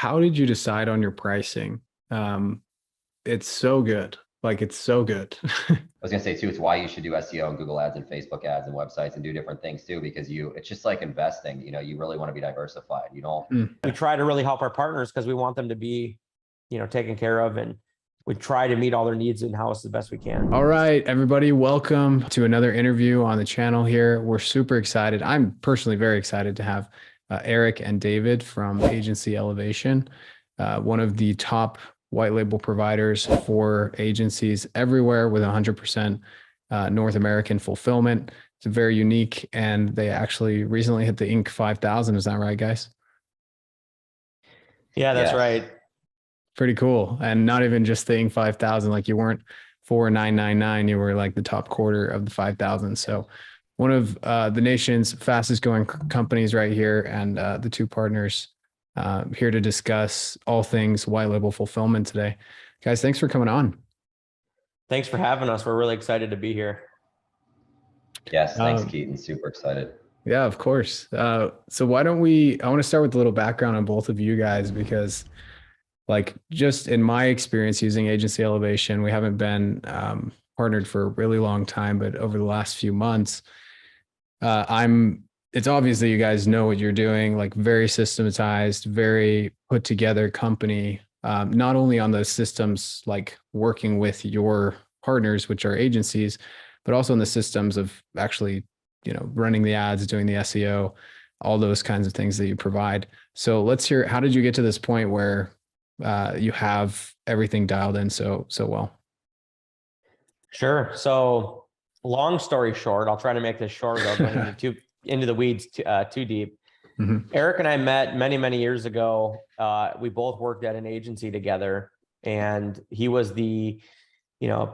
how did you decide on your pricing? It's so good. Like it's so good. I was gonna say too, it's why you should do SEO and Google ads and Facebook ads and websites and do different things too, because it's just like investing, you really want to be diversified. You don't. Mm. We try to really help our partners because we want them to be, taken care of, and we try to meet all their needs in-house the best we can. All right, everybody, welcome to another interview on the channel here. We're super excited. I'm personally very excited to have Eric and David from Agency Elevation, one of the top white label providers for agencies everywhere with 100% North American fulfillment. It's very unique, and they actually recently hit the Inc. 5000. Is that right, guys? Yeah, that's Yes. right. Pretty cool. And not even just the Inc. 5000, like you weren't 4999, you were like the top quarter of the 5000. So one of the nation's fastest growing companies right here, and the two partners here to discuss all things white label fulfillment today. Guys, thanks for coming on. Thanks for having us. We're really excited to be here. Yes, thanks, Keaton. Super excited. Yeah, of course. So why don't I want to start with a little background on both of you guys, because like just in my experience using Agency Elevation, we haven't been partnered for a really long time, but over the last few months, it's obvious that you guys know what you're doing, like very systematized, very put together company, not only on the systems, like working with your partners, which are agencies, but also in the systems of actually, running the ads, doing the SEO, all those kinds of things that you provide. So let's hear, how did you get to this point where you have everything dialed in so well? Sure. So long story short, I'll try to make this short without going into the weeds too deep. Mm-hmm. Eric and I met many, many years ago. We both worked at an agency together, and he was the,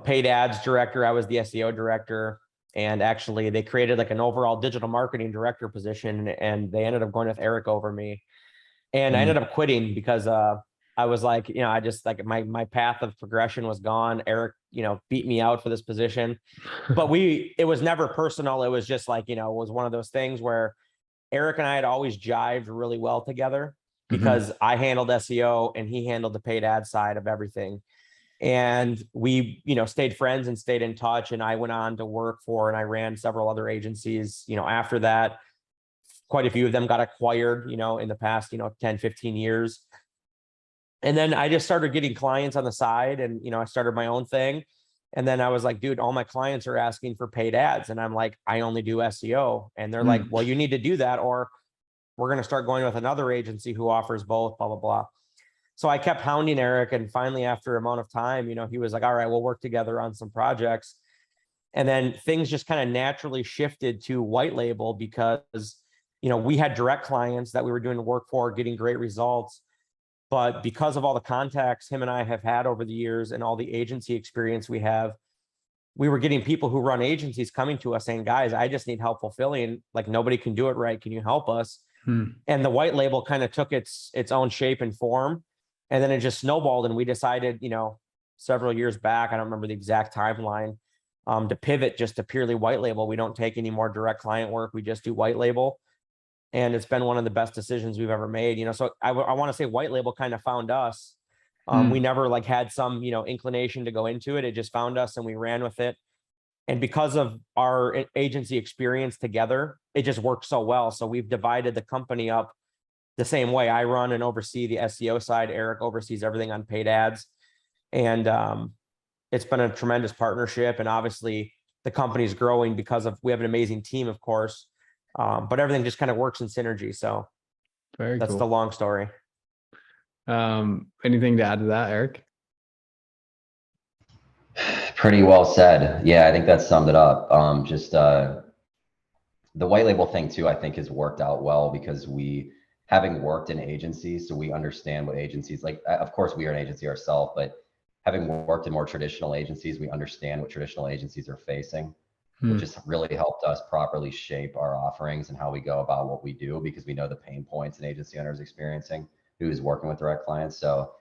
paid ads director. I was the SEO director. And actually they created like an overall digital marketing director position, and they ended up going with Eric over me. And I ended up quitting because I was like, I just like my path of progression was gone. Eric, beat me out for this position, but it was never personal. It was just like, it was one of those things where Eric and I had always jived really well together because I handled SEO and he handled the paid ad side of everything. And we, stayed friends and stayed in touch. And I went on to work for, and I ran several other agencies, after that. Quite a few of them got acquired, in the past, 10, 15 years. And then I just started getting clients on the side, and, I started my own thing. And then I was like, dude, all my clients are asking for paid ads. And I'm like, I only do SEO. And they're like, well, you need to do that, or we're going to start going with another agency who offers both, blah, blah, blah. So I kept hounding Eric. And finally, after a amount of time, he was like, all right, we'll work together on some projects. And then things just kind of naturally shifted to white label because, we had direct clients that we were doing the work for, getting great results. But because of all the contacts him and I have had over the years and all the agency experience we have, we were getting people who run agencies coming to us saying, guys, I just need help fulfilling. Like, nobody can do it right. Can you help us? And the white label kind of took its own shape and form. And then it just snowballed. And we decided, several years back, I don't remember the exact timeline, to pivot just to purely white label. We don't take any more direct client work. We just do white label. And it's been one of the best decisions we've ever made. So I want to say white label kind of found us. We never like had some, inclination to go into it. It just found us and we ran with it. And because of our agency experience together, it just worked so well. So we've divided the company up the same way. I run and oversee the SEO side. Eric oversees everything on paid ads. And it's been a tremendous partnership. And obviously the company's growing because we have an amazing team, of course. But everything just kind of works in synergy. So that's cool. The long story. Anything to add to that, Eric? Pretty well said. Yeah, I think that summed it up. The white label thing too, I think has worked out well because having worked in agencies, so we understand what agencies like. Of course, we are an agency ourselves, but having worked in more traditional agencies, we understand what traditional agencies are facing, which has really helped us properly shape our offerings and how we go about what we do, because we know the pain points an agency owner is experiencing who's working with direct clients. So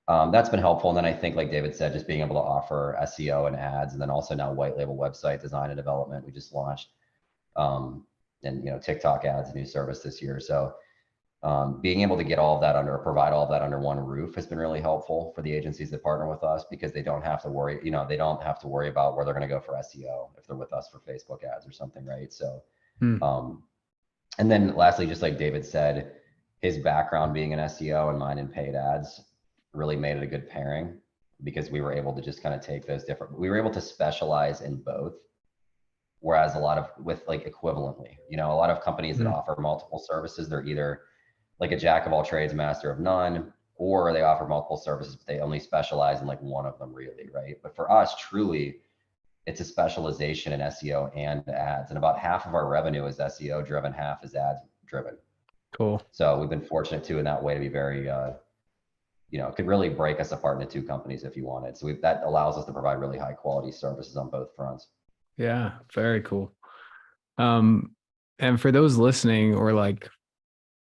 that's been helpful. And then I think, like David said, just being able to offer SEO and ads, and then also now white label website design and development we just launched, and TikTok ads, a new service this year. So Being able to get all of that under, provide all of that under one roof has been really helpful for the agencies that partner with us, because they don't have to worry, they don't have to worry about where they're going to go for SEO if they're with us for Facebook ads or something, right? So, and then lastly, just like David said, his background being an SEO and mine in paid ads really made it a good pairing, because we were able to just kind of take those we were able to specialize in both. Whereas a lot of, with like equivalently, a lot of companies that offer multiple services, they're either like a jack of all trades, master of none, or they offer multiple services, but they only specialize in like one of them really, right? But for us, truly, it's a specialization in SEO and ads. And about half of our revenue is SEO driven, half is ads driven. Cool. So we've been fortunate too in that way to be very, could really break us apart into two companies if you wanted. So that allows us to provide really high quality services on both fronts. Yeah, very cool. And for those listening, or like,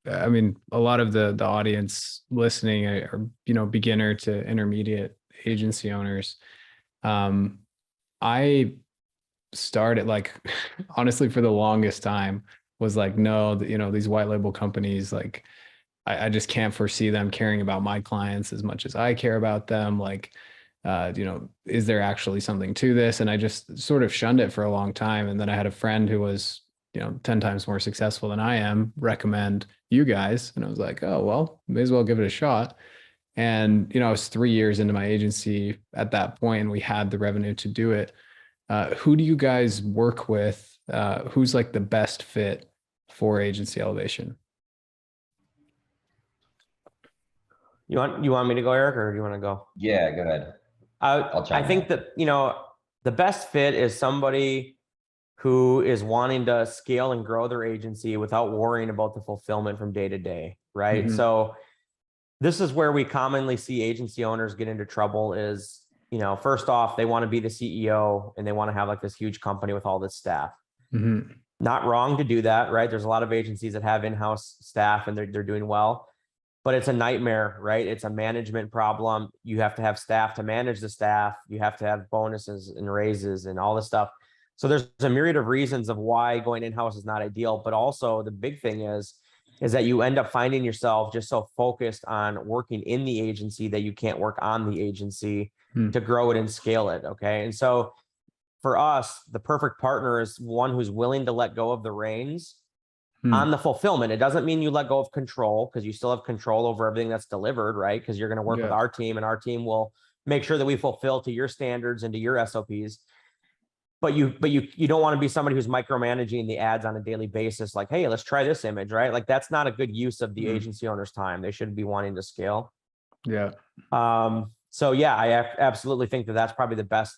I mean, a lot of the audience listening are, beginner to intermediate agency owners. I started like, honestly, for the longest time was like, no, these white label companies, like, I just can't foresee them caring about my clients as much as I care about them. Like, is there actually something to this? And I just sort of shunned it for a long time. And then I had a friend who was, 10 times more successful than I am, recommend you guys. And I was like, oh, well, may as well give it a shot. And, I was 3 years into my agency at that point, and we had the revenue to do it. Who do you guys work with? Who's like the best fit for agency elevation? You want me to go, Eric, or do you want to go? Yeah, go ahead. I think that, the best fit is somebody who is wanting to scale and grow their agency without worrying about the fulfillment from day to day, right? Mm-hmm. So this is where we commonly see agency owners get into trouble is, first off, they want to be the CEO and they want to have like this huge company with all this staff. Mm-hmm. Not wrong to do that, right? There's a lot of agencies that have in-house staff and they're doing well, but it's a nightmare, right? It's a management problem. You have to have staff to manage the staff. You have to have bonuses and raises and all this stuff. So there's a myriad of reasons of why going in-house is not ideal, but also the big thing is that you end up finding yourself just so focused on working in the agency that you can't work on the agency to grow it and scale it. Okay. And so for us, the perfect partner is one who's willing to let go of the reins on the fulfillment. It doesn't mean you let go of control, because you still have control over everything that's delivered, right? Because you're going to work with our team, and our team will make sure that we fulfill to your standards and to your SOPs. But you don't want to be somebody who's micromanaging the ads on a daily basis. Like, hey, let's try this image, right? Like that's not a good use of the agency owner's time. They should be wanting to scale. Yeah. So yeah, I absolutely think that that's probably the best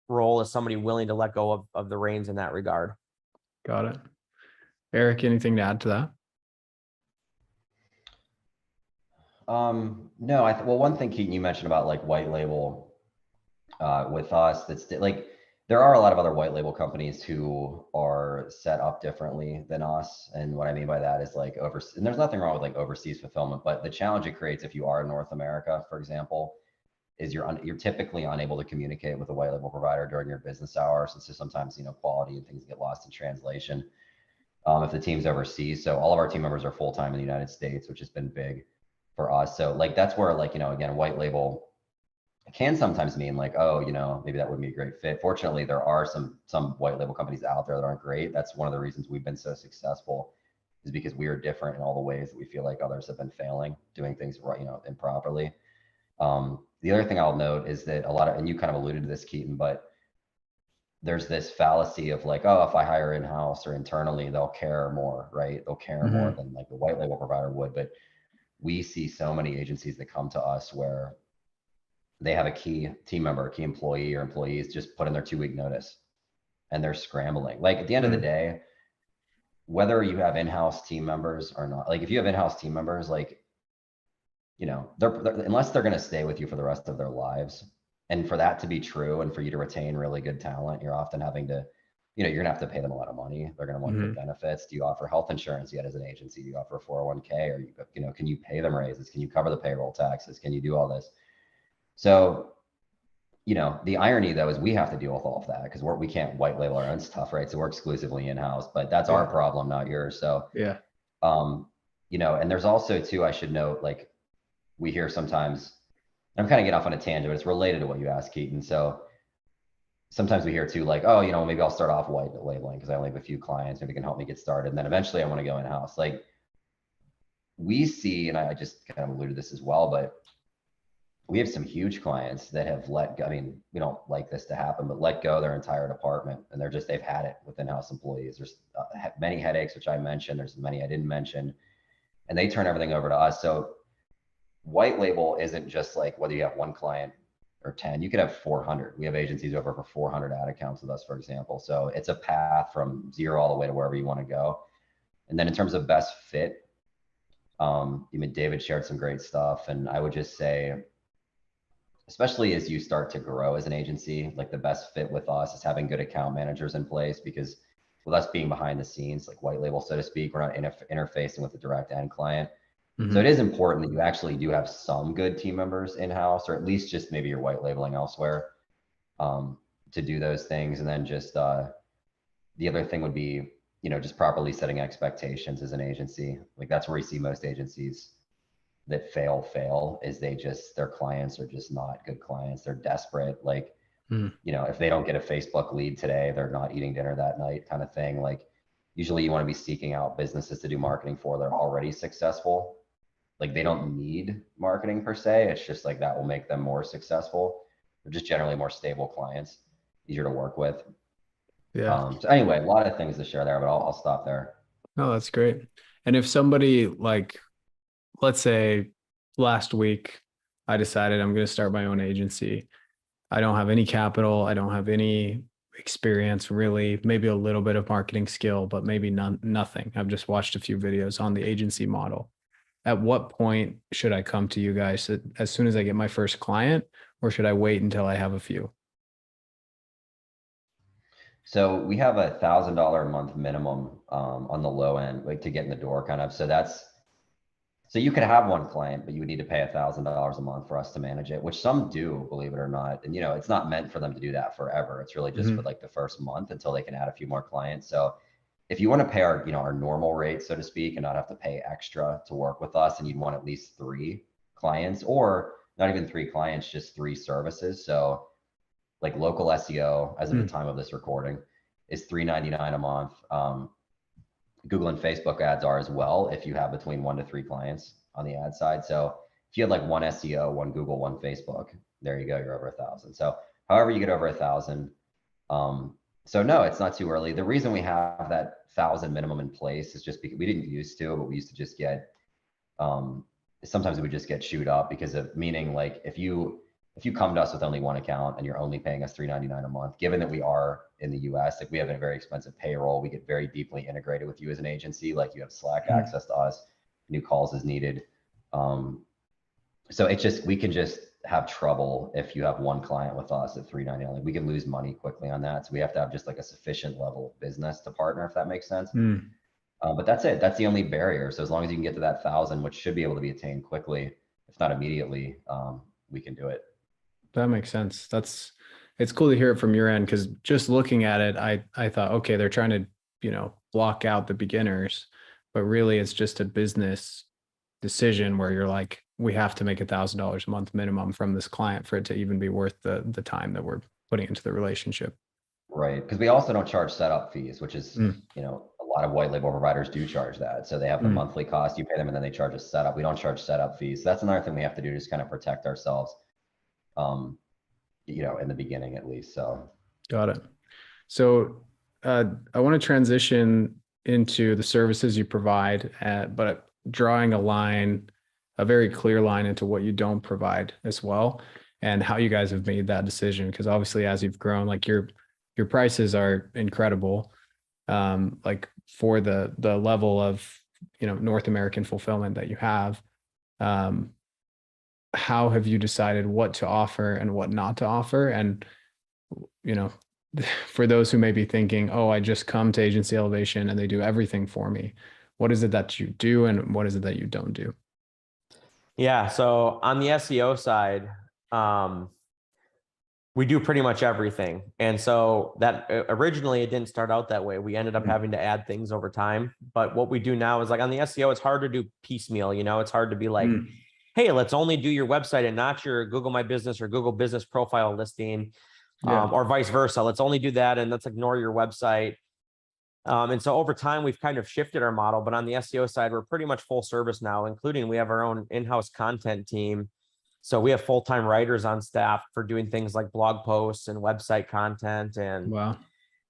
role, is somebody willing to let go of the reins in that regard. Got it. Eric, anything to add to that? No, well, one thing, Keaton, you mentioned about like white label with us, that's like, there are a lot of other white label companies who are set up differently than us. And what I mean by that is like and there's nothing wrong with like overseas fulfillment, but the challenge it creates if you are in North America, for example, is you're typically unable to communicate with a white label provider during your business hours. And so sometimes, quality and things get lost in translation if the team's overseas. So all of our team members are full-time in the United States, which has been big for us. So like, that's where like, again, white label can sometimes mean like, oh, maybe that wouldn't be a great fit. Fortunately, there are some white label companies out there that aren't great. That's one of the reasons we've been so successful, is because we are different in all the ways that we feel like others have been failing, doing things right, improperly. The other thing I'll note is that and you kind of alluded to this, Keaton, but there's this fallacy of like, oh, if I hire in-house or internally, they'll care more, right? They'll care more than like the white label provider would. But we see so many agencies that come to us where they have a key team member, a key employee or employees just put in their 2-week notice and they're scrambling. Like at the end of the day, whether you have in-house team members or not, like if you have in-house team members, like, they're unless they're going to stay with you for the rest of their lives. And for that to be true, and for you to retain really good talent, you're often having to, you're going to have to pay them a lot of money. They're going to want good benefits. Do you offer health insurance yet as an agency? Do you offer 401k? Or, can you pay them raises? Can you cover the payroll taxes? Can you do all this? So, the irony though is we have to deal with all of that because we can't white label our own stuff, right? So we're exclusively in-house, but that's our problem, not yours. So yeah. you know, and there's also too, I should note, like we hear sometimes, I'm kind of getting off on a tangent, but it's related to what you asked, Keaton. So sometimes we hear too, like, oh, you know, maybe I'll start off white labeling because I only have a few clients, maybe it can help me get started. And then eventually I want to go in-house. Like we see, and I just kind of alluded to this as well, but we have some huge clients that have let go. I mean, we don't like this to happen, but let go their entire department, and they've had it with in-house employees. There's many headaches, which I mentioned. There's many I didn't mention, and they turn everything over to us. So white label isn't just like whether you have one client or 10, you could have 400. We have agencies over for 400 ad accounts with us, for example. So it's a path from zero all the way to wherever you want to go. And then in terms of best fit, David shared some great stuff, and I would just say, especially as you start to grow as an agency, like the best fit with us is having good account managers in place, because with us being behind the scenes, like white label, so to speak, we're not interfacing with the direct end client. So it is important that you actually do have some good team members in-house, or at least just maybe you're white labeling elsewhere to do those things. And then just the other thing would be, you know, just properly setting expectations as an agency. Like that's where we see most agencies that fail is their clients are just not good clients. They're desperate. Like, you know, if they don't get a Facebook lead today, they're not eating dinner that night kind of thing. Like usually you want to be seeking out businesses to do marketing for. They're already successful. Like they don't need marketing per se. It's just like that will make them more successful. They're just generally more stable clients, easier to work with. Yeah. So anyway, a lot of things to share there, but I'll stop there. No, that's great. And if somebody like, let's say last week, I decided I'm going to start my own agency. I don't have any capital. I don't have any experience really, maybe a little bit of marketing skill, but maybe nothing. I've just watched a few videos on the agency model. At what point should I come to you guys? As soon as I get my first client, or should I wait until I have a few? So we have $1,000 a month minimum on the low end, like to get in the door kind of. So you could have one client, but you would need to pay $1,000 a month for us to manage it, which some do, believe it or not. And, you know, it's not meant for them to do that forever. It's really just for like the first month until they can add a few more clients. So if you want to pay our, you know, our normal rate, so to speak, and not have to pay extra to work with us, and you'd want at least 3 clients, or not even 3 clients, just 3 services. So like local SEO, as of the time of this recording, is $3.99 a month. Google and Facebook ads are as well, if you have between 1 to 3 clients on the ad side. So if you had like 1 SEO, 1 Google, 1 Facebook, there you go, you're over 1,000. So however you get over 1,000. So no, it's not too early. The reason we have that 1,000 minimum in place is just because we didn't used to, but we used to just get, sometimes we would just get chewed up because of, meaning like if you come to us with only 1 account and you're only paying us $3.99 a month, given that we are in the US, like we have a very expensive payroll, we get very deeply integrated with you as an agency, like you have Slack access to us, new calls as needed. So it's just, we can just have trouble if you have 1 client with us at $3.99. Like we can lose money quickly on that. So we have to have just like a sufficient level of business to partner, if that makes sense. But that's it. That's the only barrier. So as long as you can get to that 1,000, which should be able to be attained quickly, if not immediately, we can do it. That makes sense. It's cool to hear it from your end, because just looking at it, I thought, okay, they're trying to, you know, block out the beginners, but really it's just a business decision where you're like, we have to make $1,000 a month minimum from this client for it to even be worth the time that we're putting into the relationship. Right. Because we also don't charge setup fees, which is, you know, a lot of white label providers do charge that. So they have the monthly cost, you pay them, and then they charge a setup. We don't charge setup fees. So that's another thing we have to do to just kind of protect ourselves, you know, in the beginning at least. So got it. So I want to transition into the services you provide, but drawing a very clear line into what you don't provide as well, and how you guys have made that decision. Because obviously, as you've grown, like your prices are incredible, like for the level of, you know, North American fulfillment that you have. How have you decided what to offer and what not to offer? And, you know, for those who may be thinking, oh, I just come to Agency Elevation and they do everything for me. What is it that you do, and what is it that you don't do? Yeah. So on the SEO side, We do pretty much everything. And so that originally it didn't start out that way. We ended up having to add things over time. But what we do now is like on the SEO, it's hard to do piecemeal. You know, it's hard to be like, hey, let's only do your website and not your Google My Business or Google Business Profile listing, or vice versa. Let's only do that and let's ignore your website. And so over time, we've kind of shifted our model. But on the SEO side, we're pretty much full service now, including we have our own in-house content team. So we have full-time writers on staff for doing things like blog posts and website content and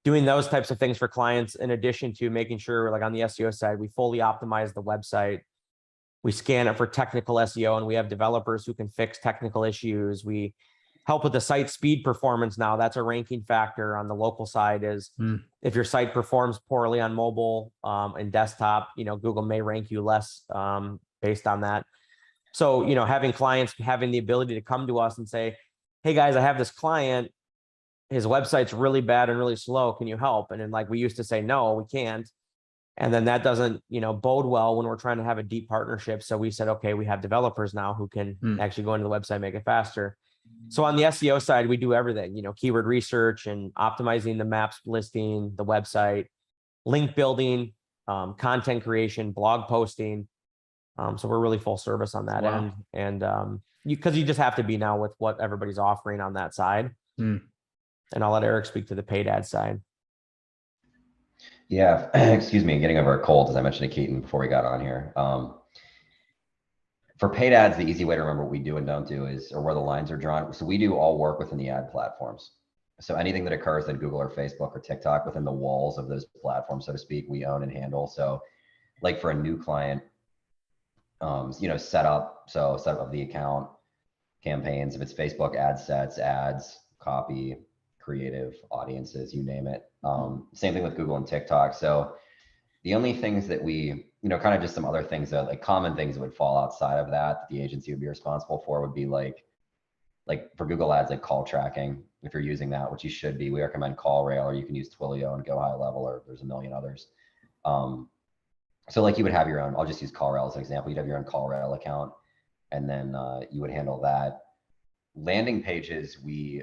doing those types of things for clients, in addition to making sure, like on the SEO side, we fully optimize the website. We scan it for technical SEO, and we have developers who can fix technical issues. We help with the site speed performance now. That's a ranking factor on the local side is if your site performs poorly on mobile and desktop, you know, Google may rank you less based on that. So, you know, having clients having the ability to come to us and say, hey guys, I have this client, his website's really bad and really slow. Can you help? And then like we used to say, no, we can't. And then that doesn't, you know, bode well when we're trying to have a deep partnership. So we said, okay, we have developers now who can actually go into the website, make it faster. So on the SEO side, we do everything, you know, keyword research and optimizing the maps listing, the website, link building, content creation, blog posting. So we're really full service on that end. And because you just have to be now with what everybody's offering on that side. And I'll let Eric speak to the paid ad side. Yeah, excuse me, getting over a cold, as I mentioned to Keaton before we got on here. For paid ads, the easy way to remember what we do and don't do is, or where the lines are drawn. So we do all work within the ad platforms. So anything that occurs in Google or Facebook or TikTok within the walls of those platforms, so to speak, we own and handle. So like for a new client, you know, set up of the account, campaigns, if it's Facebook, ad sets, ads, copy, creative, audiences, you name it. Same thing with Google and TikTok. So the only things that we, you know, kind of just some other things that like common things that would fall outside of that the agency would be responsible for would be like for Google ads, like call tracking. If you're using that, which you should be, we recommend CallRail, or you can use Twilio and Go High Level, or there's a million others. So like you would have your own, I'll just use CallRail as an example. You'd have your own CallRail account, and then you would handle that. Landing pages we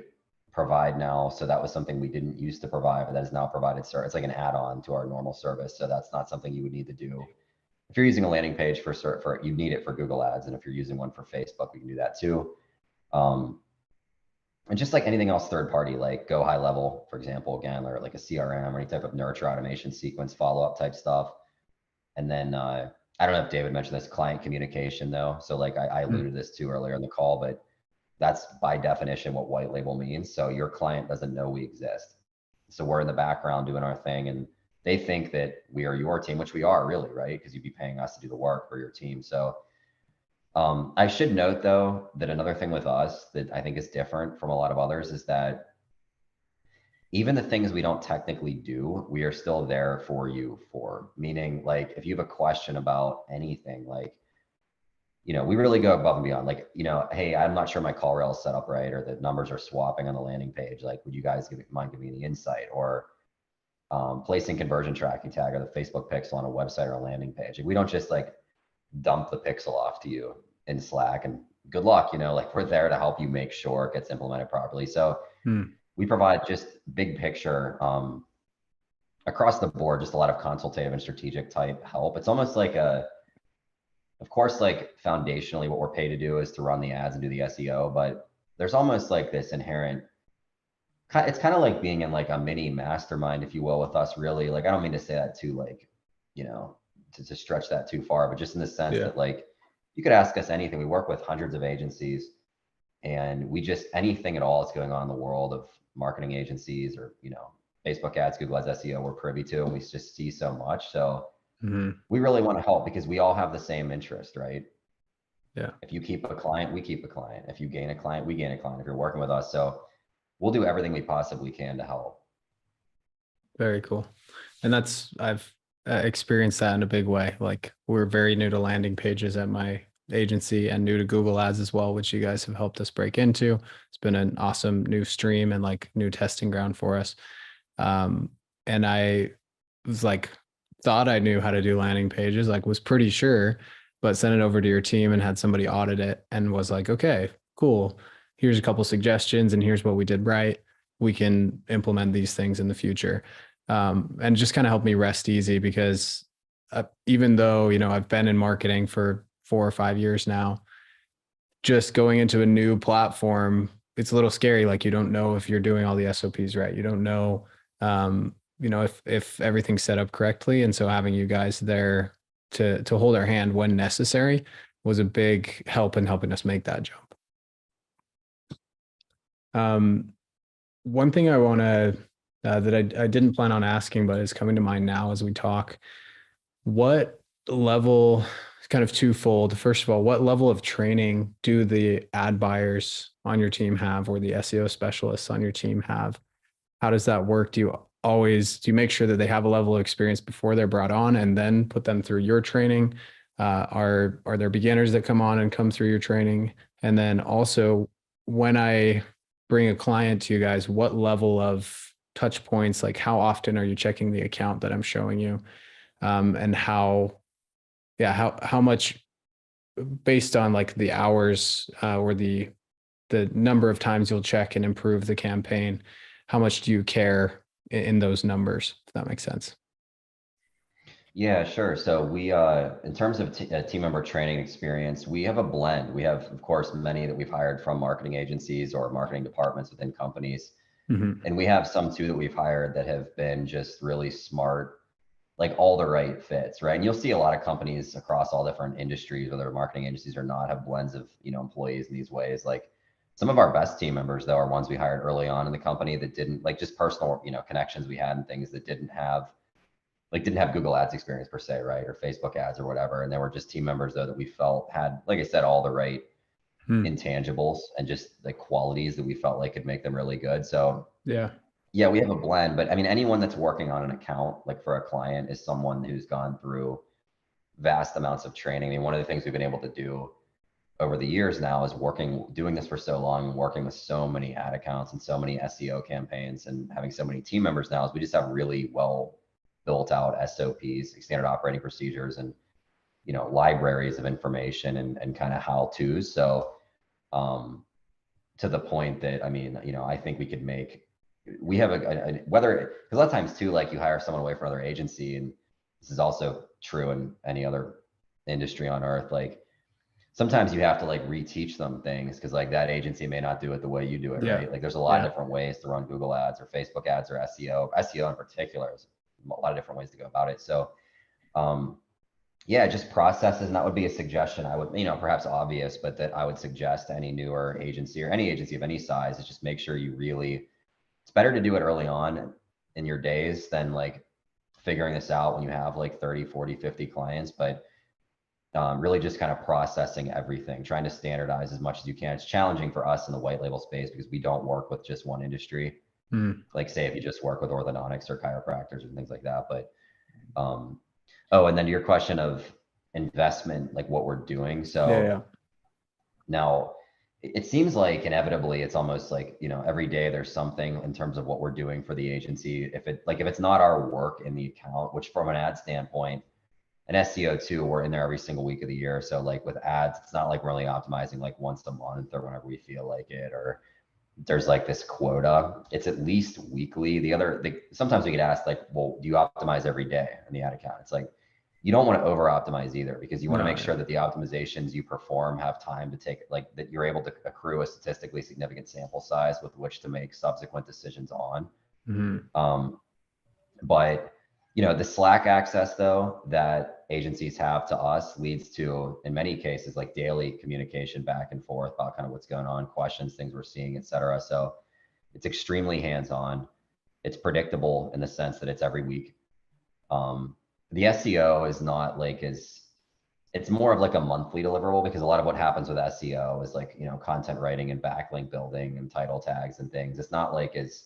provide now. So that was something we didn't used to provide, but that is now provided. So it's like an add-on to our normal service. So that's not something you would need to do. If you're using a landing page for you need it for Google ads. And if you're using one for Facebook, we can do that too. And just like anything else third party, like Go High Level, for example, again, or like a CRM or any type of nurture automation sequence, follow-up type stuff. And then I don't know if David mentioned this, client communication though. So like I alluded to this too earlier in the call, but that's by definition what white label means. So your client doesn't know we exist. So we're in the background doing our thing, and they think that we are your team, which we are really, right? Because you'd be paying us to do the work for your team. So I should note though, that another thing with us that I think is different from a lot of others is that even the things we don't technically do, we are still there for you for. Meaning, like, if you have a question about anything, like, you know, we really go above and beyond. Like, you know, hey, I'm not sure my call rail is set up right, or the numbers are swapping on the landing page. Like, would you guys mind giving me the insight? Or placing conversion tracking tag or the Facebook pixel on a website or a landing page. Like, we don't just like dump the pixel off to you in Slack and good luck, you know, like we're there to help you make sure it gets implemented properly. So we provide just big picture across the board, just a lot of consultative and strategic type help. It's almost like of course, like foundationally what we're paid to do is to run the ads and do the SEO, but there's almost like this inherent, it's kind of like being in like a mini mastermind, if you will, with us really. Like, I don't mean to say that too, like, you know, to stretch that too far, but just in the sense that like, you could ask us anything. We work with hundreds of agencies, and we just, anything at all that's going on in the world of marketing agencies or, you know, Facebook ads, Google ads, SEO, we're privy to, and we just see so much. So we really want to help because we all have the same interest, right? Yeah. If you keep a client, we keep a client. If you gain a client, we gain a client. If you're working with us, so we'll do everything we possibly can to help. Very cool. And I've experienced that in a big way. Like, we're very new to landing pages at my agency and new to Google ads as well, which you guys have helped us break into. It's been an awesome new stream and like new testing ground for us. And I was like, thought I knew how to do landing pages, like was pretty sure, but sent it over to your team and had somebody audit it and was like, okay, cool. here's a couple suggestions and here's what we did right. We can implement these things in the future. And just kind of help me rest easy because even though, I've been in marketing for 4 or 5 years now, just going into a new platform, it's a little scary. Like you don't know if you're doing all the SOPs right. You don't know, if everything's set up correctly. And so having you guys there to hold our hand when necessary was a big help in helping us make that jump. One thing I want to that I didn't plan on asking, but is coming to mind now as we talk. What level, kind of twofold. First of all, what level of training do the ad buyers on your team have, or the SEO specialists on your team have? How does that work? Do you make sure that they have a level of experience before they're brought on and then put them through your training? Are there beginners that come on and come through your training? And then also, when I bring a client to you guys, what level of touch points, like how often are you checking the account that I'm showing you? And how much, based on like the hours or the number of times you'll check and improve the campaign, how much do you care in those numbers, if that makes sense? Yeah, sure. So we, in terms of team member training experience, we have a blend. We have, of course, many that we've hired from marketing agencies or marketing departments within companies. Mm-hmm. And we have some too that we've hired that have been just really smart, like all the right fits, right? And you'll see a lot of companies across all different industries, whether marketing agencies or not, have blends of, employees in these ways. Like some of our best team members, though, are ones we hired early on in the company that didn't, like, just personal, connections we had and things that didn't have Google ads experience per se, right? Or Facebook ads or whatever. And they were just team members though that we felt had, like I said, all the right intangibles and just like qualities that we felt like could make them really good. So yeah, we have a blend, but I mean, anyone that's working on an account, like for a client, is someone who's gone through vast amounts of training. I mean, one of the things we've been able to do over the years now is doing this for so long, and working with so many ad accounts and so many SEO campaigns and having so many team members now, is we just have really well built out SOPs, standard operating procedures, and libraries of information and kind of how-tos. So to the point that, I mean, I think we have whether, because a lot of times too, like you hire someone away from another agency, and this is also true in any other industry on earth, like sometimes you have to like reteach them things because like that agency may not do it the way you do it, right? Like there's a lot of different ways to run Google ads or Facebook ads or SEO in particular. There's a lot of different ways to go about it. So yeah, just processes. And that would be a suggestion I would, perhaps obvious, but that I would suggest to any newer agency or any agency of any size, is just make sure it's better to do it early on in your days than like figuring this out when you have like 30, 40, 50 clients, but really just kind of processing everything, trying to standardize as much as you can. It's challenging for us in the white label space because we don't work with just one industry. Like say if you just work with orthodontics or chiropractors and things like that. But and then to your question of investment, like what we're doing. So now it seems like inevitably it's almost like, every day there's something in terms of what we're doing for the agency. If it's not our work in the account, which from an ad standpoint, and SEO too, we're in there every single week of the year. So like with ads, it's not like we're only optimizing like once a month or whenever we feel like it, or there's like this quota. It's at least weekly. Sometimes we get asked like, well, do you optimize every day in the ad account? It's like, you don't want to over optimize either, because you want to make sure that the optimizations you perform have time to take, like that you're able to accrue a statistically significant sample size with which to make subsequent decisions on. But the Slack access though that agencies have to us leads to, in many cases, like daily communication back and forth about kind of what's going on, questions, things we're seeing, et cetera. So it's extremely hands-on. It's predictable in the sense that it's every week. The SEO is not like it's more of like a monthly deliverable, because a lot of what happens with SEO is like, content writing and backlink building and title tags and things. It's not like as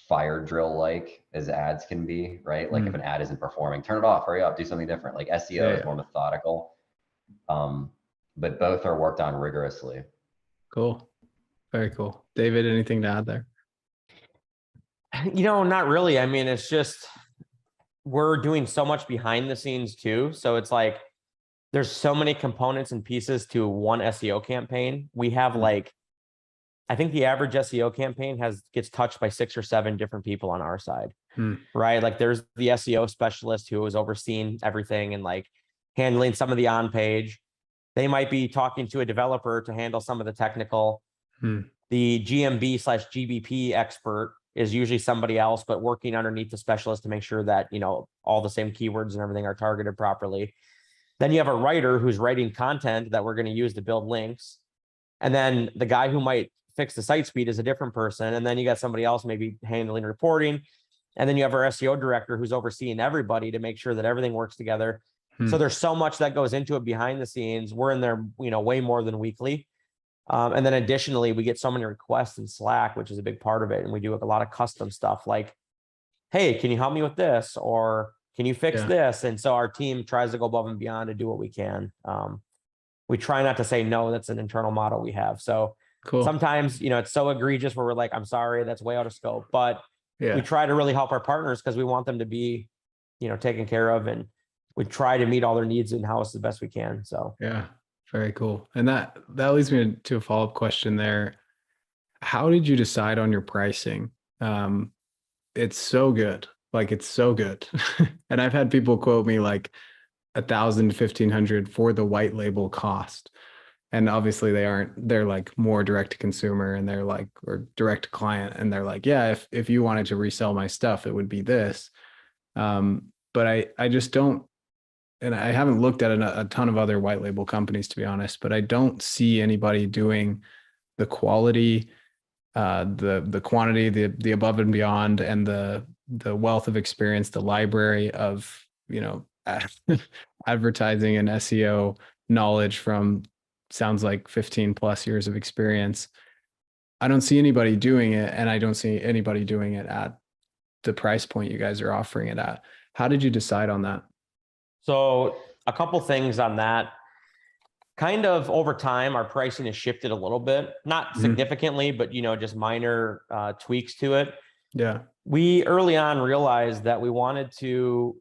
fire drill like as ads can be, right? Like if an ad isn't performing, turn it off, hurry up, do something different. Like SEO is more methodical, but both are worked on rigorously. Cool. Very cool. David, anything to add there? Not really. I mean, it's just, we're doing so much behind the scenes too. So it's like, there's so many components and pieces to one SEO campaign. We have like I think the average SEO campaign gets touched by 6 or 7 different people on our side, right? Like there's the SEO specialist who is overseeing everything and like handling some of the on page. They might be talking to a developer to handle some of the technical. The GMB/GBP expert is usually somebody else, but working underneath the specialist to make sure that, you know, all the same keywords and everything are targeted properly. Then you have a writer who's writing content that we're going to use to build links. And then the guy who might fix the site speed is a different person. And then you got somebody else maybe handling reporting. And then you have our SEO director who's overseeing everybody to make sure that everything works together. So there's so much that goes into it behind the scenes. We're in there, you know, way more than weekly. And then additionally, we get so many requests in Slack, which is a big part of it. And we do a lot of custom stuff like, hey, can you help me with this? Or can you fix this? And so our team tries to go above and beyond to do what we can. We try not to say no. That's an internal model we have. So sometimes, you know, it's so egregious where we're like, I'm sorry, that's way out of scope. But we try to really help our partners because we want them to be, you know, taken care of. And we try to meet all their needs in-house the best we can. So yeah, very cool. And that leads me to a follow-up question there. How did you decide on your pricing? It's so good. Like it's so good. And I've had people quote me like 1,000 to 1,500 for the white label cost. And obviously they're like more direct to consumer and they're like, or direct to client. And they're like, yeah, if you wanted to resell my stuff, it would be this. But I just don't, and I haven't looked at a ton of other white label companies, to be honest, but I don't see anybody doing the quality, the quantity, the above and beyond, and the wealth of experience, the library of, you know, advertising and SEO knowledge from sounds like 15 plus years of experience. I don't see anybody doing it, and I don't see anybody doing it at the price point you guys are offering it at. How did you decide on that? So a couple things on that. Kind of over time, our pricing has shifted a little bit, not significantly, but, you know, just minor tweaks to it. Yeah. We early on realized that we wanted to,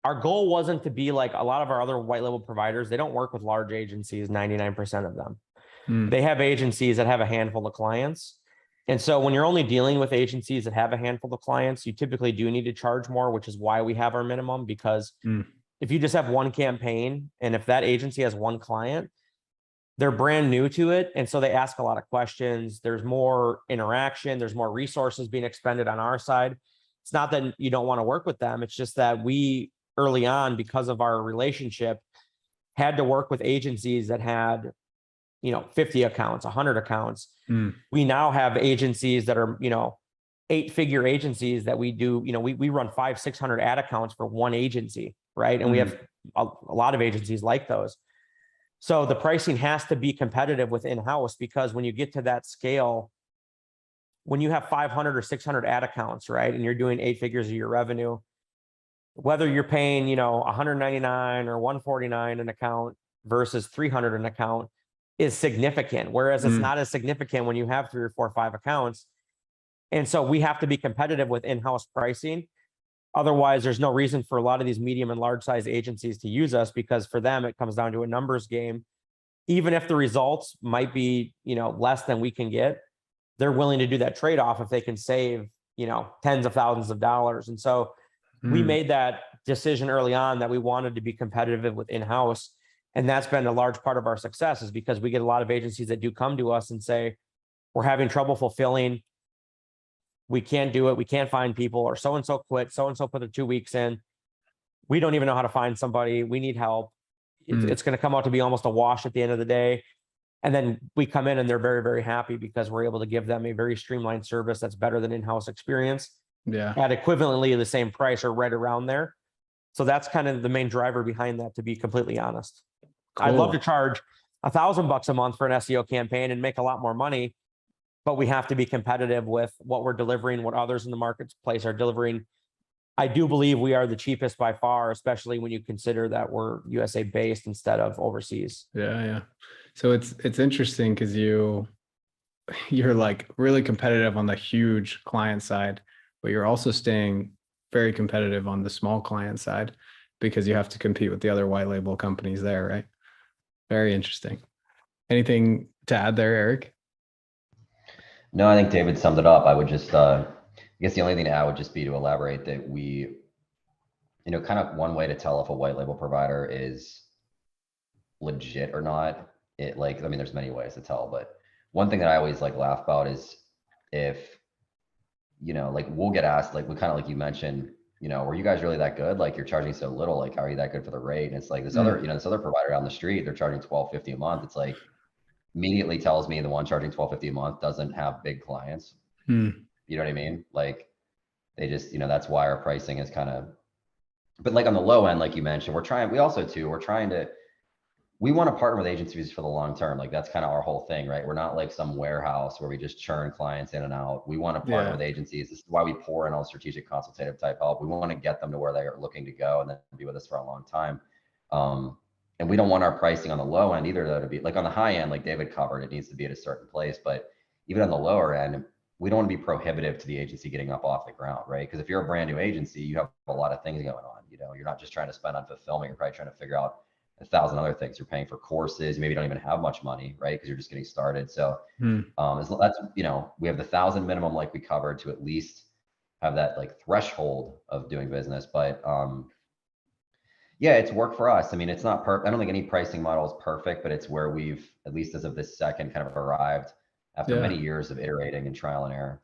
our goal wasn't to be like a lot of our other white label providers. They don't work with large agencies, 99% of them. They have agencies that have a handful of clients. And so when you're only dealing with agencies that have a handful of clients, you typically do need to charge more, which is why we have our minimum, because if you just have one campaign and if that agency has one client, they're brand new to it. And so they ask a lot of questions. There's more interaction. There's more resources being expended on our side. It's not that you don't want to work with them. It's just that we early on, because of our relationship, had to work with agencies that had, you know, 50 accounts, 100 accounts. We now have agencies that are, you know, 8-figure agencies that we do, you know, we run 500-600 ad accounts for one agency, right? And we have a lot of agencies like those. So the pricing has to be competitive with in-house, because when you get to that scale, when you have 500 or 600 ad accounts, right, and you're doing 8 figures of your revenue, whether you're paying, you know, 199 or 149 an account versus 300 an account is significant. Whereas it's not as significant when you have 3 or 4 or 5 accounts. And so we have to be competitive with in-house pricing. Otherwise, there's no reason for a lot of these medium and large size agencies to use us, because for them, it comes down to a numbers game. Even if the results might be, you know, less than we can get, they're willing to do that trade-off if they can save, you know, tens of thousands of dollars. And so we made that decision early on that we wanted to be competitive with in-house. And that's been a large part of our success, is because we get a lot of agencies that do come to us and say, we're having trouble fulfilling. We can't do it. We can't find people, or so-and-so quit. So-and-so put their 2 weeks in. We don't even know how to find somebody. We need help. It's going to come out to be almost a wash at the end of the day. And then we come in and they're very, very happy because we're able to give them a very streamlined service that's better than in-house experience. Yeah. At equivalently the same price or right around there. So that's kind of the main driver behind that, to be completely honest. Cool. I'd love to charge $1,000 a month for an SEO campaign and make a lot more money, but we have to be competitive with what we're delivering, what others in the marketplace are delivering. I do believe we are the cheapest by far, especially when you consider that we're USA based instead of overseas. Yeah. Yeah. So it's interesting because you're like really competitive on the huge client side, but you're also staying very competitive on the small client side because you have to compete with the other white label companies there, right? Very interesting. Anything to add there, Eric? No, I think David summed it up. I would just, I guess the only thing to add would just be to elaborate that we, kind of one way to tell if a white label provider is legit or not. I mean, there's many ways to tell, but one thing that I always like laugh about is if, like we'll get asked, like we kind of like you mentioned, were you guys really that good? Like you're charging so little, like how are you that good for the rate? And it's like this other, this other provider down the street, they're charging $12.50 a month. It's like immediately tells me the one charging $12.50 a month doesn't have big clients. Hmm. You know what I mean? Like they just, that's why our pricing is kind of, but like on the low end, like you mentioned, we're trying to, we want to partner with agencies for the long term. Like that's kind of our whole thing, right? We're not like some warehouse where we just churn clients in and out. We want to partner with agencies. This is why we pour in all strategic consultative type help. We want to get them to where they are looking to go and then be with us for a long time. And we don't want our pricing on the low end either, though, to be like on the high end, like David covered, it needs to be at a certain place. But even on the lower end, we don't want to be prohibitive to the agency getting up off the ground, right? Because if you're a brand new agency, you have a lot of things going on. You're not just trying to spend on fulfillment. You're probably trying to figure out 1,000 other things. You're paying for courses. You maybe don't even have much money, right? Because you're just getting started. So that's, we have the 1,000 minimum, like we covered, to at least have that like threshold of doing business. But yeah, it's worked for us. I mean, it's not perfect. I don't think any pricing model is perfect, but it's where we've, at least as of this second, kind of arrived after many years of iterating and trial and error.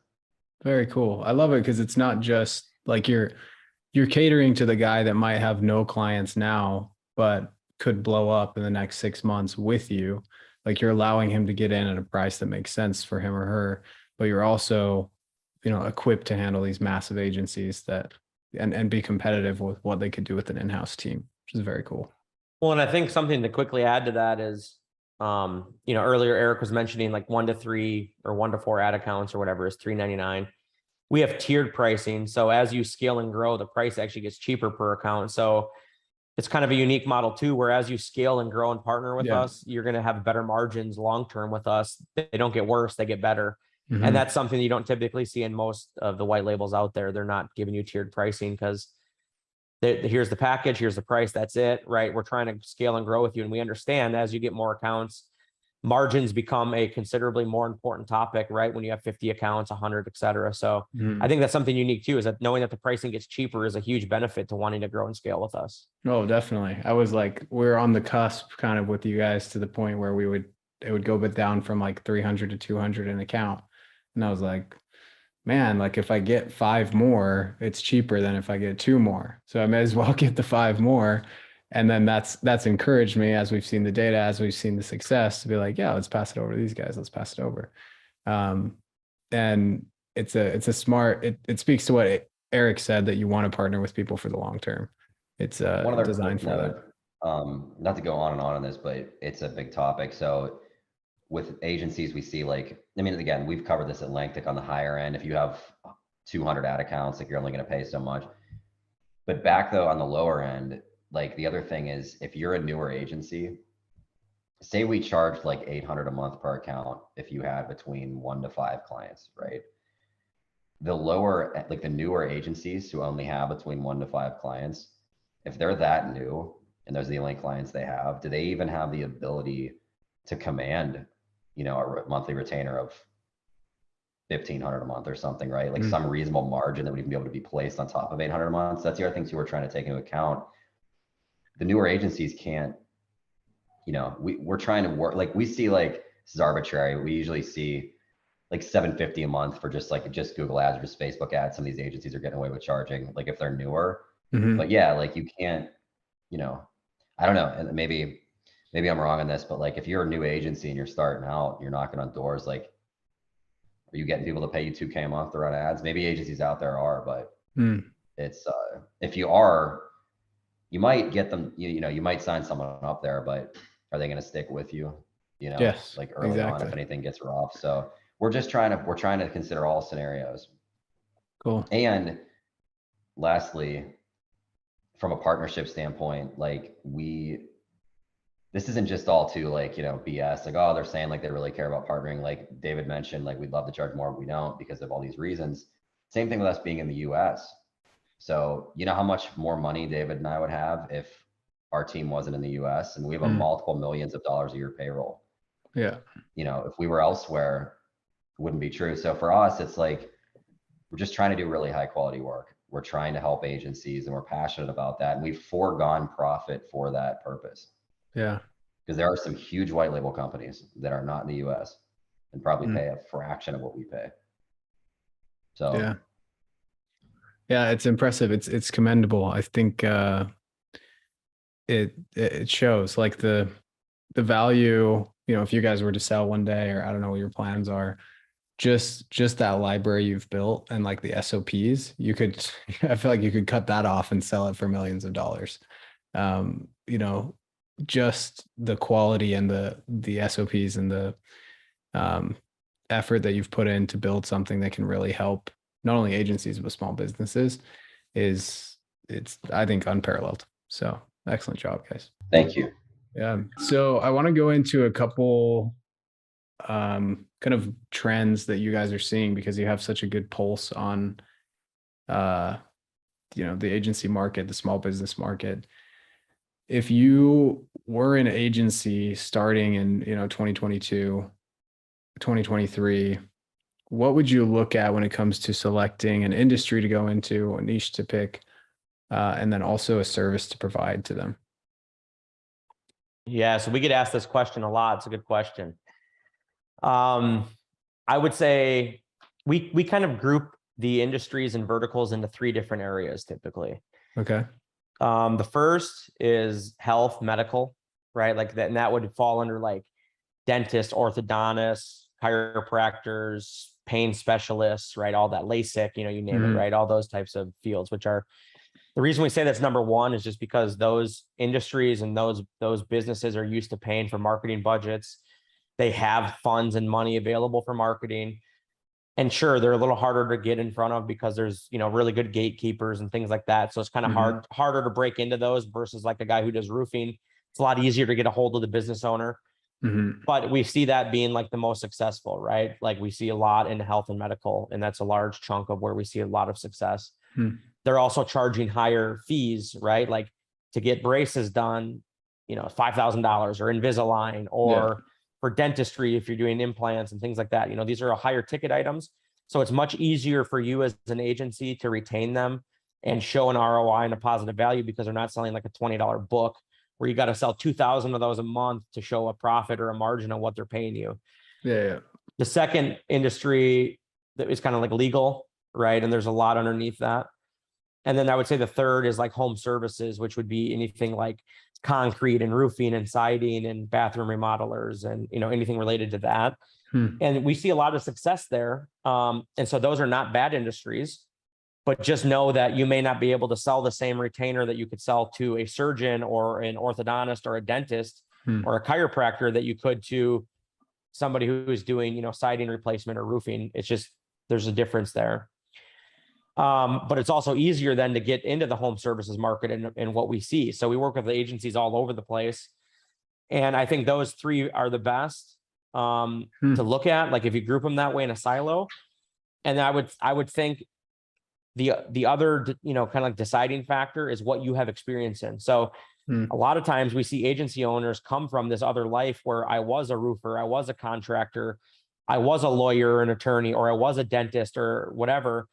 Very cool. I love it because it's not just like you're catering to the guy that might have no clients now, but could blow up in the next 6 months with you. Like you're allowing him to get in at a price that makes sense for him or her, but you're also, equipped to handle these massive agencies and be competitive with what they could do with an in-house team, which is very cool. Well, and I think something to quickly add to that is, earlier Eric was mentioning like 1 to 3 or 1 to 4 ad accounts or whatever is $3.99. We have tiered pricing. So as you scale and grow, the price actually gets cheaper per account. So it's kind of a unique model too, where as you scale and grow and partner with us, you're going to have better margins long-term with us. They don't get worse, they get better. Mm-hmm. And that's something you don't typically see in most of the white labels out there. They're not giving you tiered pricing because here's the package, here's the price, that's it, right? We're trying to scale and grow with you. And we understand as you get more accounts, margins become a considerably more important topic, right? When you have 50 accounts, 100, et cetera. So I think that's something unique too, is that knowing that the pricing gets cheaper is a huge benefit to wanting to grow and scale with us. Oh, definitely. I was like, we're on the cusp kind of with you guys to the point where it would go bit down from like 300 to 200 an account. And I was like, man, like if I get 5 more, it's cheaper than if I get 2 more. So I may as well get the 5 more. And then that's encouraged me as we've seen the data, as we've seen the success, to be like, yeah, let's pass it over to these guys. Let's pass it over. And it's a smart, it speaks to what Eric said, that you want to partner with people for the long term. It's designed for that. Not to go on and on this, but it's a big topic. So with agencies, we see like, I mean, again, we've covered this at length, like on the higher end, if you have 200 ad accounts, like you're only going to pay so much. But back though, on the lower end, like the other thing is, if you're a newer agency, say we charged like 800 a month per account if you had between 1 to 5 clients, right? The lower, like the newer agencies who only have between 1 to 5 clients, if they're that new and those are the only clients they have, do they even have the ability to command, a monthly retainer of 1,500 a month or something, right? Like some reasonable margin that would even be able to be placed on top of 800 a month. So that's the other thing too we're trying to take into account. The newer agencies can't, we're trying to work, like we see, like this is arbitrary. We usually see like $750 a month for just Google ads or just Facebook ads. Some of these agencies are getting away with charging, like if they're newer. But yeah, like you can't, I don't know. And maybe I'm wrong on this, but like if you're a new agency and you're starting out, you're knocking on doors, like, are you getting people to pay you $2K a month to run ads? Maybe agencies out there are, but it's if you are, you might get them, you might sign someone up there, but are they going to stick with you? Yes, like early on if anything gets rough. So we're trying to consider all scenarios. Cool. And lastly, from a partnership standpoint, like this isn't just all to like, BS, like, oh, they're saying like they really care about partnering. Like David mentioned, like we'd love to charge more, but we don't because of all these reasons. Same thing with us being in the US. So you know how much more money David and I would have if our team wasn't in the US, and we have a multiple millions of dollars a year payroll. Yeah. If we were elsewhere, wouldn't be true. So for us, it's like, we're just trying to do really high quality work. We're trying to help agencies and we're passionate about that. And we've foregone profit for that purpose. Yeah. Because there are some huge white label companies that are not in the US and probably pay a fraction of what we pay. So yeah. Yeah, it's impressive. It's commendable. I think it shows like the value, you know, if you guys were to sell one day, or I don't know what your plans are, just that library you've built and like the SOPs, you could I feel like you could cut that off and sell it for millions of dollars. You know, just the quality and the SOPs and the effort that you've put in to build something that can really help not only agencies but small businesses it's I think unparalleled. So excellent job, guys. thank you. Yeah. So I want to go into a couple kind of trends that you guys are seeing because you have such a good pulse on you know, the agency market, the small business market. If you were an agency starting in, you know, 2022, 2023, what would you look at when it comes to selecting an industry to go into, a niche to pick, and then also a service to provide to them? Yeah, so we get asked this question a lot. It's a good question. I would say we kind of group the industries and verticals into three different areas typically. Okay. The first is health, medical, right? Like that, and that would fall under like dentists, orthodontists, chiropractors, pain specialists, right? All that, LASIK, you know, you name it, right? All those types of fields, which are the reason we say that's number one is just because those industries and those businesses are used to paying for marketing budgets. They have funds and money available for marketing. And sure, they're a little harder to get in front of because there's, you know, really good gatekeepers and things like that. So it's kind of harder to break into those versus like a guy who does roofing. It's a lot easier to get a hold of the business owner. But we see that being like the most successful, right? Like we see a lot in health and medical, and that's a large chunk of where we see a lot of success. They're also charging higher fees, right? Like to get braces done, you know, $5,000 or Invisalign, or for dentistry, if you're doing implants and things like that, you know, these are higher ticket items. So it's much easier for you as an agency to retain them and show an ROI and a positive value because they're not selling like a $20 book where you got to sell 2,000 of those a month to show a profit or a margin on what they're paying you. Yeah. The second industry that is kind of like legal, right? And there's a lot underneath that. And then I would say the third is like home services, which would be anything like concrete and roofing and siding and bathroom remodelers and, you know, anything related to that. And we see a lot of success there. And so those are not bad industries, but just know that you may not be able to sell the same retainer that you could sell to a surgeon or an orthodontist or a dentist or a chiropractor that you could to somebody who's doing, you know, siding replacement or roofing. It's just, there's a difference there. But it's also easier then to get into the home services market and what we see. So we work with agencies all over the place. And I think those three are the best to look at, like if you group them that way in a silo. And I would think the other, you know, kind of like deciding factor is what you have experience in. So a lot of times we see agency owners come from this other life where I was a roofer, I was a contractor, I was a lawyer or an attorney, or I was a dentist or whatever.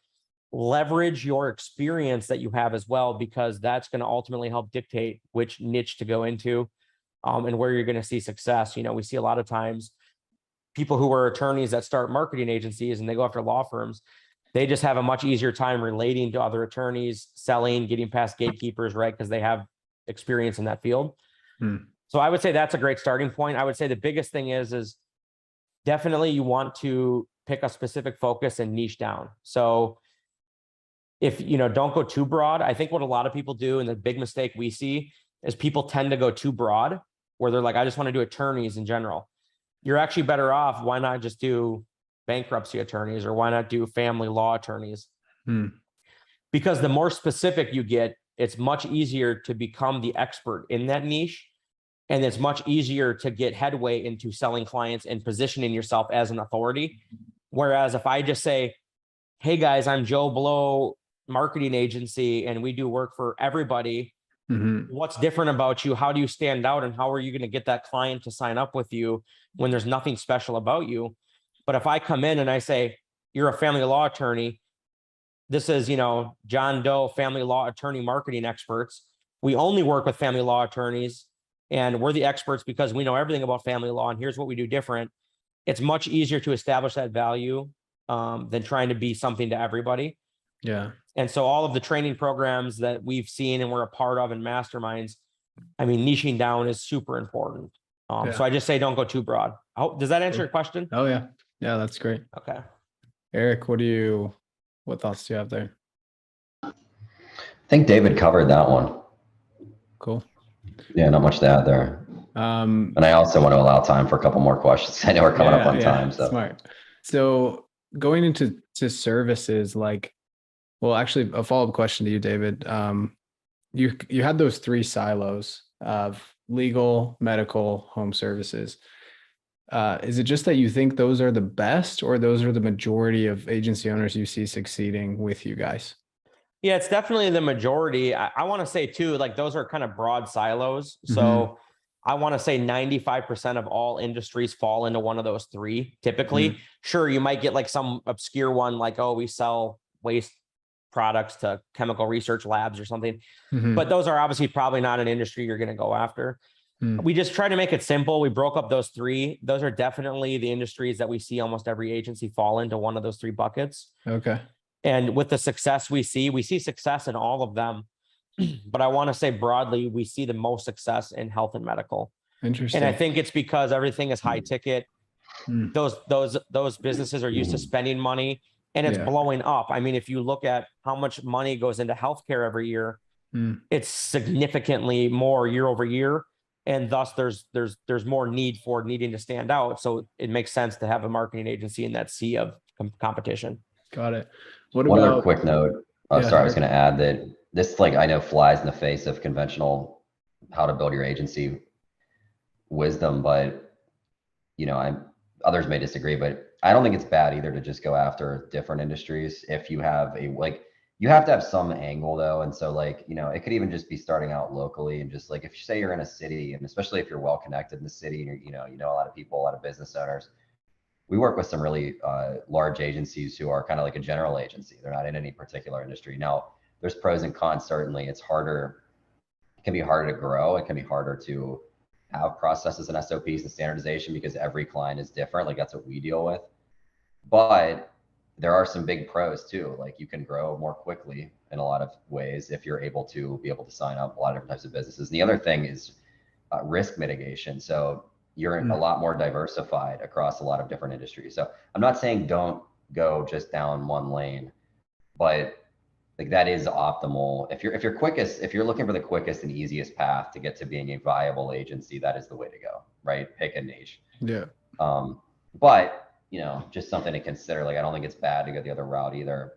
Leverage your experience that you have as well, because that's going to ultimately help dictate which niche to go into and where you're going to see success. You know, we see a lot of times people who are attorneys that start marketing agencies and they go after law firms. They just have a much easier time relating to other attorneys, selling, getting past gatekeepers, right? Because they have experience in that field. So I would say that's a great starting point. I would say the biggest thing is definitely you want to pick a specific focus and niche down. So if, you know, don't go too broad. I think what a lot of people do, and the big mistake we see, is people tend to go too broad where they're like, I just want to do attorneys in general. You're actually better off. Why not just do bankruptcy attorneys, or why not do family law attorneys? Because the more specific you get, it's much easier to become the expert in that niche. And it's much easier to get headway into selling clients and positioning yourself as an authority. Whereas if I just say, hey guys, I'm Joe Blow marketing agency and we do work for everybody. What's different about you? How do you stand out? And how are you going to get that client to sign up with you when there's nothing special about you? But if I come in and I say, you're a family law attorney, this is, John Doe family law attorney marketing experts. We only work with family law attorneys, and we're the experts because we know everything about family law, and here's what we do different. It's much easier to establish that value than trying to be something to everybody. Yeah. And so all of the training programs that we've seen and we're a part of in masterminds, I mean, niching down is super important. So I just say, don't go too broad. Does that answer your question? Oh yeah. Yeah, that's great. Okay. Eric, what thoughts do you have there? I think David covered that one. Cool. Yeah, not much to add there. And I also want to allow time for a couple more questions. I know we're coming up on time. So smart. So going into services, actually a follow-up question to you, David. You had those 3 silos of legal, medical, home services. Is it just that you think those are the best, or those are the majority of agency owners you see succeeding with you guys? Yeah, it's definitely the majority. I want to say too, those are kind of broad silos. So I want to say 95% of all industries fall into one of those 3 typically. Sure, you might get some obscure one we sell waste products to chemical research labs or something. But those are obviously probably not an industry you're going to go after. We just try to make it simple. We broke up those 3. Those are definitely the industries that we see almost every agency fall into one of those 3 buckets. Okay. And with the success we see success in all of them. But I want to say broadly, we see the most success in health and medical. Interesting. And I think it's because everything is high ticket. Those businesses are used to spending money, and it's blowing up. I mean, if you look at how much money goes into healthcare every year, it's significantly more year over year. And thus there's more need for needing to stand out. So it makes sense to have a marketing agency in that sea of competition. Got it. One other quick note. Sorry, I was going to add that this, I know, flies in the face of conventional how to build your agency wisdom, but others may disagree, but I don't think it's bad either to just go after different industries if you have you have to have some angle though. And so it could even just be starting out locally, and just if you say you're in a city, and especially if you're well connected in the city and you know a lot of people, a lot of business owners. We work with some really large agencies who are kind of like a general agency. They're not in any particular industry. Now, there's pros and cons. Certainly, it can be harder to grow. It can be harder to have processes and SOPs and standardization because every client is different. That's what we deal with. But there are some big pros too. You can grow more quickly in a lot of ways if you're able to sign up a lot of different types of businesses. And the other thing is risk mitigation. So you're a lot more diversified across a lot of different industries. So I'm not saying don't go just down one lane, but that is optimal. If you're looking for the quickest and easiest path to get to being a viable agency, that is the way to go, right? Pick a niche. Yeah. But just something to consider. I don't think it's bad to go the other route either.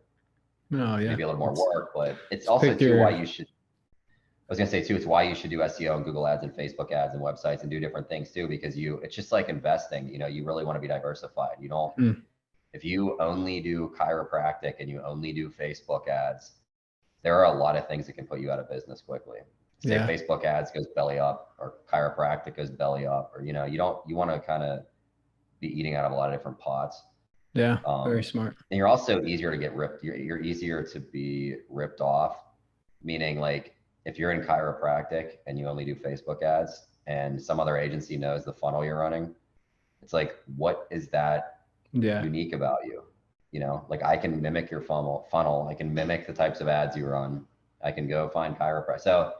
No, yeah. Maybe a little more work, but it's also why you should. I was going to say too, it's why you should do SEO and Google ads and Facebook ads and websites and do different things too, because it's just like investing, you really want to be diversified. You don't, if you only do chiropractic and you only do Facebook ads, there are a lot of things that can put you out of business quickly. Say Facebook ads goes belly up, or chiropractic goes belly up, or, you want to kind of be eating out of a lot of different pots. Yeah. Very smart. And you're also easier to get ripped. You're easier to be ripped off, meaning if you're in chiropractic and you only do Facebook ads and some other agency knows the funnel you're running, it's what is that unique about you? I can mimic your funnel. I can mimic the types of ads you run. I can go find chiropractic. So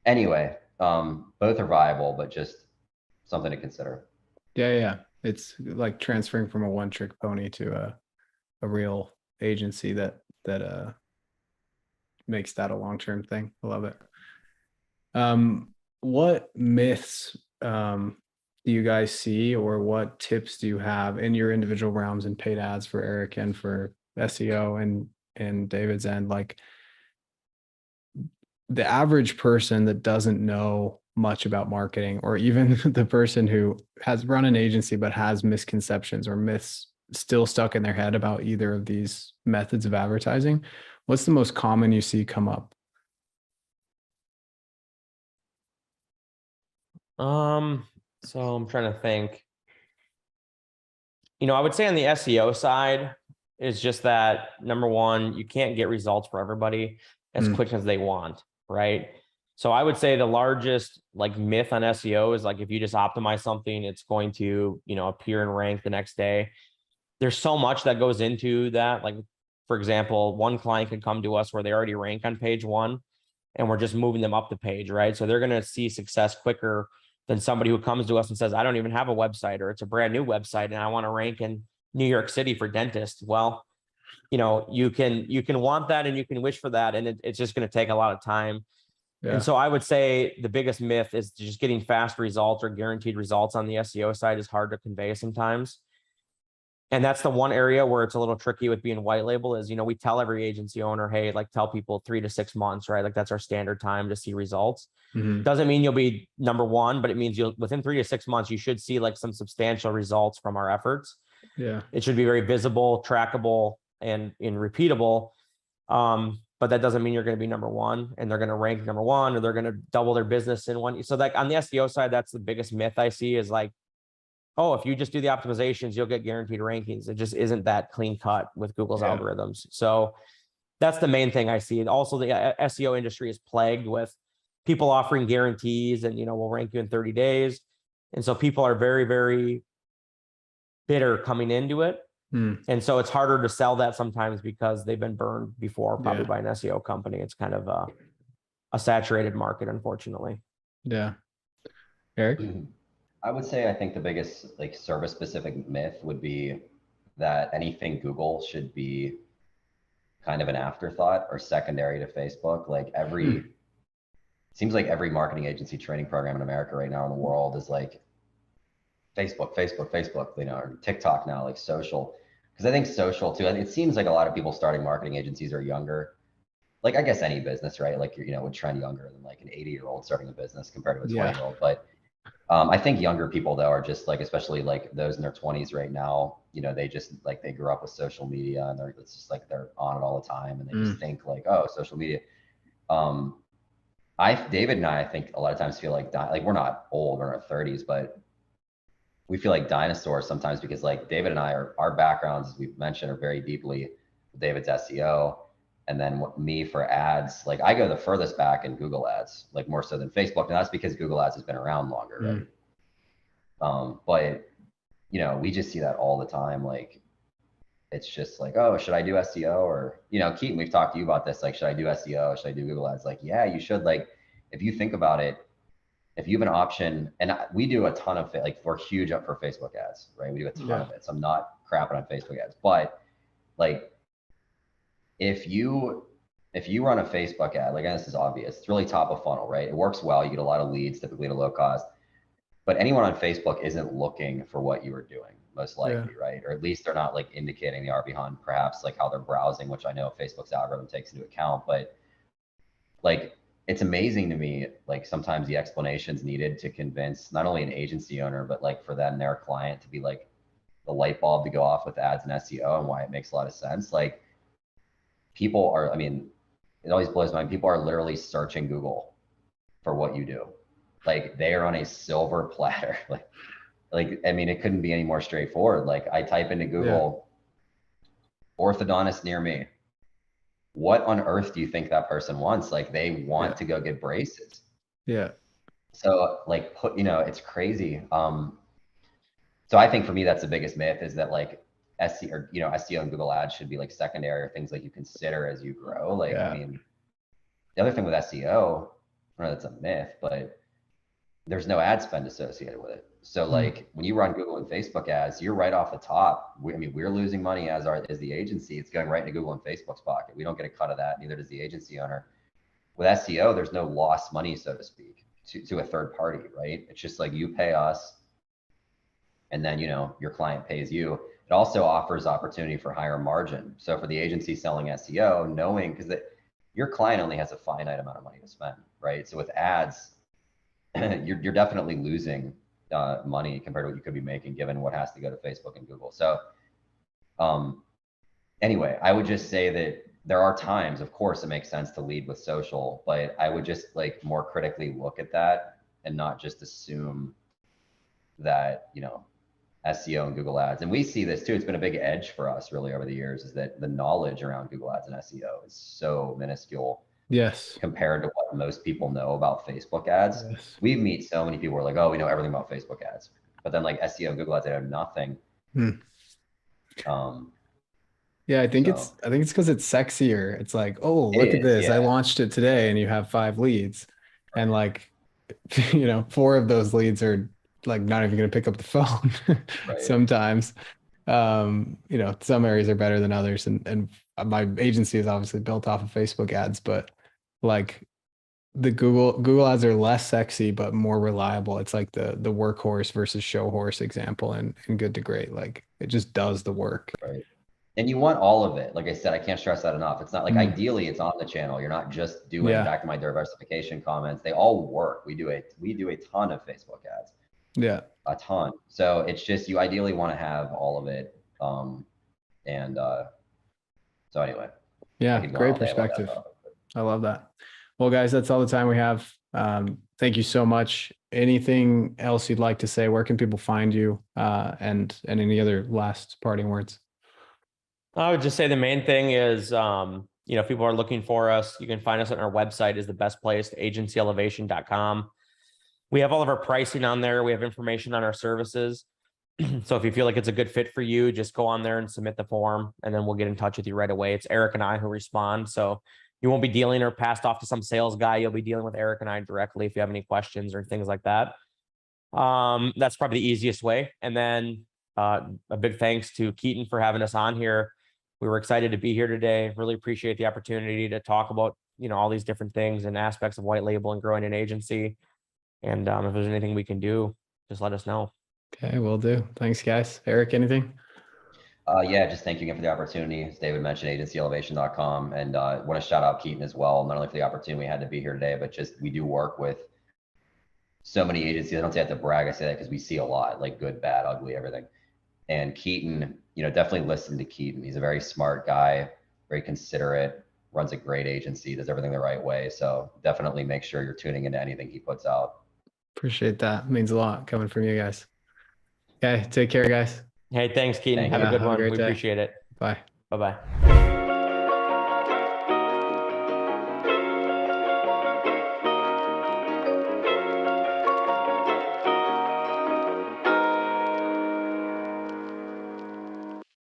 anyway, both are viable, but just something to consider. Yeah. It's like transferring from a one-trick pony to a real agency that makes that a long-term thing. I love it. What myths do you guys see, or what tips do you have in your individual realms and paid ads for Eric and for SEO and David's end? The average person that doesn't know much about marketing, or even the person who has run an agency but has misconceptions or myths still stuck in their head about either of these methods of advertising, what's the most common you see come up? So I'm trying to think. I would say on the SEO side, it's just that number one, you can't get results for everybody as quick as they want, right? So I would say the largest like myth on SEO is like if you just optimize something, it's going to, appear and rank the next day. There's so much that goes into that. Like, for example, one client could come to us where they already rank on page one and we're just moving them up the page, right? So they're going to see success quicker than somebody who comes to us and says, I don't even have a website, or it's a brand new website and I want to rank in New York City for dentists. Well, you can want that and you can wish for that. And it's just going to take a lot of time. Yeah. And so I would say the biggest myth is just getting fast results or guaranteed results on the SEO side is hard to convey sometimes. And that's the one area where it's a little tricky with being white label is, we tell every agency owner, hey, like tell people 3 to 6 months, right? Like that's our standard time to see results. Doesn't mean you'll be number one, but it means you'll within 3 to 6 months, you should see like some substantial results from our efforts. Yeah. It should be very visible, trackable, and repeatable. But that doesn't mean you're going to be number one and they're going to rank number one or they're going to double their business in one. So like on the SEO side, that's the biggest myth I see is like, oh, if you just do the optimizations, you'll get guaranteed rankings. It just isn't that clean cut with Google's algorithms. So that's the main thing I see. Also, the SEO industry is plagued with people offering guarantees and, we'll rank you in 30 days. And so people are very, very bitter coming into it. And so it's harder to sell that sometimes because they've been burned before, probably by an SEO company. It's kind of a saturated market, unfortunately. Yeah. Eric? I would say I think the biggest like service specific myth would be that anything Google should be kind of an afterthought or secondary to Facebook. Like seems like every marketing agency training program in America right now in the world is like Facebook, or TikTok now, like social. Because I think social too, it seems like a lot of people starting marketing agencies are younger. Like I guess any business, right? Like would trend younger than like an 80-year-old starting a business compared to a 20-year-old. But I think younger people though are just like, especially like those in their 20s right now, they just like they grew up with social media and it's just like they're on it all the time and they just think like, oh, social media. David and I think a lot of times feel like we're not old, we're in our 30s, but we feel like dinosaurs sometimes because like David and I our backgrounds, as we've mentioned, are very deeply David's SEO. And then me for ads, like I go the furthest back in Google ads, like more so than Facebook. And that's because Google ads has been around longer, right? But we just see that all the time. Like, it's just like, oh, should I do SEO? Or, Keaton, we've talked to you about this. Like, should I do SEO? Should I do Google ads? Like, yeah, you should. Like, if you think about it, if you have an option, and we do a ton of it, like we're huge up for Facebook ads, right? We do a ton of it. So I'm not crapping on Facebook ads, but like, if you run a Facebook ad, like, and this is obvious, it's really top of funnel, right? It works well. You get a lot of leads, typically at a low cost, but anyone on Facebook isn't looking for what you are doing, most likely, right? Or at least they're not like indicating they are behind perhaps like how they're browsing, which I know Facebook's algorithm takes into account, but like, it's amazing to me, like sometimes the explanations needed to convince not only an agency owner, but like for them, their client to be like the light bulb to go off with ads and SEO and why it makes a lot of sense. Like, people are, I mean, it always blows my mind. People are literally searching Google for what you do. Like, they are on a silver platter. Like, I mean, it couldn't be any more straightforward. Like, I type into Google, orthodontist near me. What on earth do you think that person wants? Like, they want to go get braces. Yeah. So like, it's crazy. So I think for me, that's the biggest myth is that like SEO or, SEO and Google ads should be like secondary or things like you consider as you grow. Like, I mean, the other thing with SEO, I don't know, that's a myth, but there's no ad spend associated with it. So like when you run Google and Facebook ads, you're right off the top. We're losing money as the agency. It's going right into Google and Facebook's pocket. We don't get a cut of that. Neither does the agency owner. With SEO, there's no lost money, so to speak, to a third party, right? It's just like you pay us and then, your client pays you. It also offers opportunity for higher margin. So for the agency selling SEO, knowing, because your client only has a finite amount of money to spend, right? So with ads, you're definitely losing money compared to what you could be making given what has to go to Facebook and Google. So anyway, I would just say that there are times, of course, it makes sense to lead with social, but I would just like more critically look at that and not just assume that, SEO and Google Ads. And we see this too. It's been a big edge for us really over the years, is that the knowledge around Google Ads and SEO is so minuscule. Yes. Compared to what most people know about Facebook ads. Yes. We meet so many people who are like, oh, we know everything about Facebook ads. But then like SEO and Google ads, they know nothing. Yeah, I think it's because it's sexier. It's like, oh, look at this. I launched it today and you have 5 leads. Right. And like, 4 of those leads are like not even going to pick up the phone right. Sometimes. Some areas are better than others. And my agency is obviously built off of Facebook ads, but like the Google ads are less sexy, but more reliable. It's like the workhorse versus show horse example and good to great. Like it just does the work. Right. And you want all of it. Like I said, I can't stress that enough. It's not like ideally it's on the channel. You're not just doing back to my diversification comments. They all work. We do a ton of Facebook ads. Yeah. A ton. So it's just, you ideally want to have all of it. So anyway. Yeah. Great perspective. I love that. Well, guys, that's all the time we have. Thank you so much. Anything else you'd like to say? Where can people find you? And any other last parting words? I would just say the main thing is, if people are looking for us, you can find us on our website is the best place, agencyelevation.com. We have all of our pricing on there. We have information on our services. So if you feel like it's a good fit for you, just go on there and submit the form, and then we'll get in touch with you right away. It's Eric and I who respond. So you won't be dealing or passed off to some sales guy. You'll be dealing with Eric and I directly if you have any questions or things like that. That's probably the easiest way. And then a big thanks to Keaton for having us on here. We were excited to be here today. Really appreciate the opportunity to talk about, all these different things and aspects of white label and growing an agency. And if there's anything we can do, just let us know. Okay, will do. Thanks, guys. Eric, anything? Yeah, just thank you again for the opportunity. As David mentioned, agencyelevation.com, and want to shout out Keaton as well, not only for the opportunity we had to be here today, but just we do work with so many agencies. I don't say I have to brag. I say that because we see a lot, like good, bad, ugly, everything. And Keaton, definitely listen to Keaton. He's a very smart guy, very considerate, runs a great agency, does everything the right way. So definitely make sure you're tuning into anything he puts out. Appreciate that. It means a lot coming from you guys. Okay, take care, guys. Hey, thanks, Keaton. Have a good one. We appreciate it. Bye. Bye-bye.